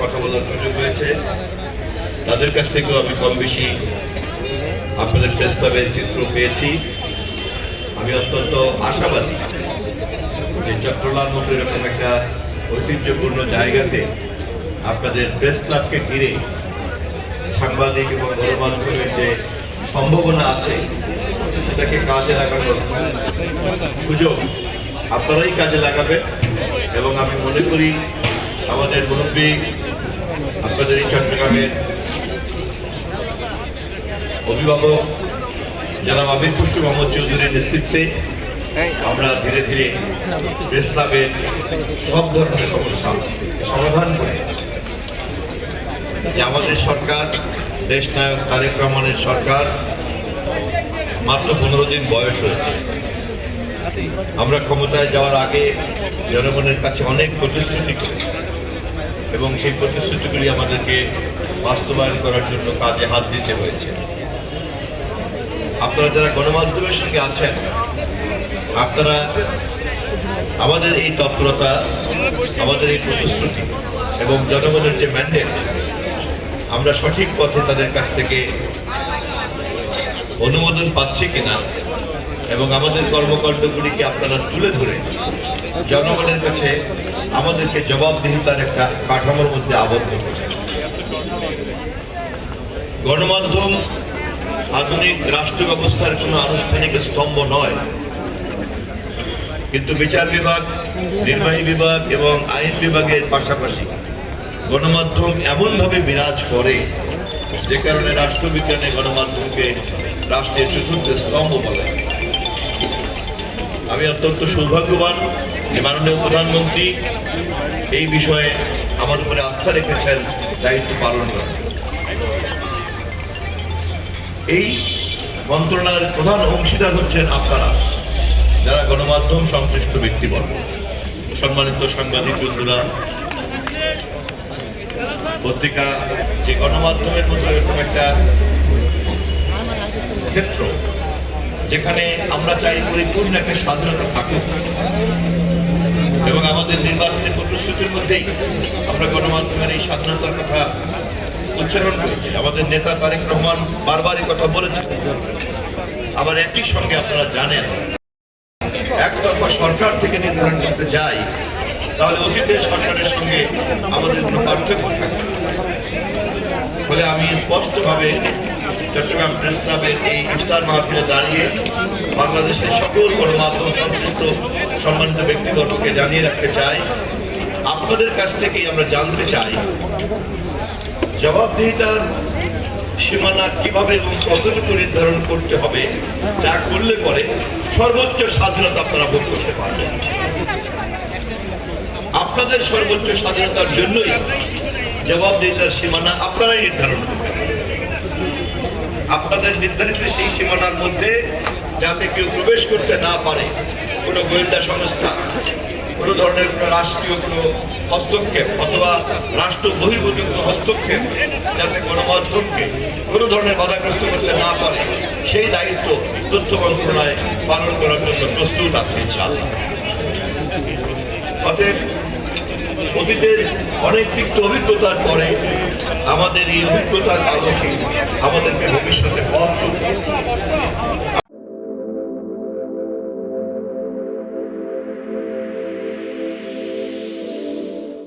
কথা বলার সুযোগ হয়েছে, তাদের কাছ থেকেও আমি কম বেশি আপনাদের প্রেস ক্লাবের চিত্র পেয়েছি। আমি অত্যন্ত আশাবাদী যে চট্টলার মতো এরকম একটা ঐতিহ্যপূর্ণ জায়গাতে আপনাদের প্রেস ক্লাবকে ঘিরে সাংবাদিক এবং গণমাধ্যমের যে সম্ভাবনা আছে সেটাকে কাজে লাগানোর সুযোগ আপনারাই কাজে লাগাবেন। এবং আমি মনে করি আমাদের মুরব্বী আপনাদের এই চট্টগ্রামের অভিভাবক জনাব আমির খুরশি মোহাম্মদ চৌধুরীর নেতৃত্বে আমরা ধীরে ধীরে প্রেস ক্লাবের সব ধরনের সমস্যা সমাধান করে যে আমাদের সরকার, দেশ নায়ক তারেক রহমানের সরকার মাত্র 15 দিন বয়স হয়েছে। আমরা ক্ষমতায় যাওয়ার আগে জনগণের কাছে অনেক প্রতিশ্রুতি করেছি এবং সেই প্রতিশ্রুতিগুলি আমাদেরকে বাস্তবায়ন করার জন্য কাজে হাত দিতে হয়েছে। আপনারা যারা গণমাধ্যমের সঙ্গে আছেন, আপনারা আমাদের এই তৎপরতা, আমাদের এই প্রতিশ্রুতি এবং জনগণের যে ম্যান্ডেট, আমরা সঠিক পথে তাদের কাছ থেকে অনুমোদন পাচ্ছি কিনা এবং আমাদের কর্মকাণ্ডগুলিকে আপনারা তুলে ধরে জনগণের কাছে আমাদেরকে জবাবদিহিতার একটা কাঠামোর মধ্যে আবদ্ধ করছে। গণমাধ্যম আধুনিক রাষ্ট্র ব্যবস্থার কোনো আনুষ্ঠানিক স্তম্ভ নয়, কিন্তু বিচার বিভাগ, নির্বাহী বিভাগ এবং আইন বিভাগের পাশাপাশি গণমাধ্যম এমনভাবে বিরাজ করে যে কারণে রাষ্ট্রবিজ্ঞানে গণমাধ্যমকে রাষ্ট্রের চতুর্থ স্তম্ভ বলে। আমি অত্যন্ত সৌভাগ্যবান যে মাননীয় প্রধানমন্ত্রী এই বিষয়ে আমার উপরে আস্থা রেখেছেন দায়িত্ব পালন করেন। এই মন্ত্রণালয়ের প্রধান অংশীদার হচ্ছেন আপনারা, যারা গণমাধ্যম সংশ্লিষ্ট ব্যক্তিবর্গ। সম্মানিত সাংবাদিক বন্ধুরা, পত্রিকা যে গণমাধ্যমের মধ্যে এরকম একটা ক্ষেত্র যেখানে আমরা চাই পরিপূর্ণ একটা স্বাধীনতা থাকুক এবং আমাদের নির্বাচনী প্রতিশ্রুতির মধ্যেই আমরা গণমাধ্যমের এই স্বাধীনতার কথা উচ্চারণ করেছি। আমাদের নেতা তারেক রহমান বারবারই কথা বলেছেন। আবার একই সঙ্গে আপনারা জানেন, একতরফা সরকার থেকে নির্ধারণ করতে যাই তাহলে অতীতের সরকারের সঙ্গে আমাদের কোনো পার্থক্য থাকে। ফলে আমি স্পষ্টভাবে চট্টগ্রাম প্রেস ক্লাবের এই ইফতার মাহফিলে দাঁড়িয়ে বাংলাদেশের সকল গণমাধ্যম সংশ্লিষ্ট সম্মানিত ব্যক্তিবর্গকে জানিয়ে রাখতে চাই, আপনাদের কাছ থেকেই আমরা জানতে চাই জবাবদিহিতার সীমানা কিভাবে এবং কতটুকু নির্ধারণ করতে হবে, যা করলে পরে সর্বোচ্চ স্বাধীনতা আপনারা ভোগ করতে পারবেন। আপনাদের সর্বোচ্চ স্বাধীনতার জন্যই জবাবদিহিতার সীমানা আপনারাই নির্ধারণ করবেন। আপনাদের নির্ধারিত সেই সীমানার মধ্যে যাতে কেউ প্রবেশ করতে না পারে, কোনো গোয়েন্দা সংস্থা, কোনো ধরনের কোনো রাষ্ট্রীয় কোনো হস্তক্ষেপ অথবা রাষ্ট্র বহির্ভূত কোনো হস্তক্ষেপ যাতে গণমাধ্যমকে কোনো ধরনের বাধাগ্রস্ত করতে না পারে, সেই দায়িত্ব তথ্য মন্ত্রণালয় পালন করার জন্য প্রস্তুত আছে ইনশাআল্লাহ। অতএব অতীতের অনেক তিক্ত অভিজ্ঞতার পরে আমাদের এই অভিজ্ঞতার আলোকে আমাদেরকে ভবিষ্যতে পথ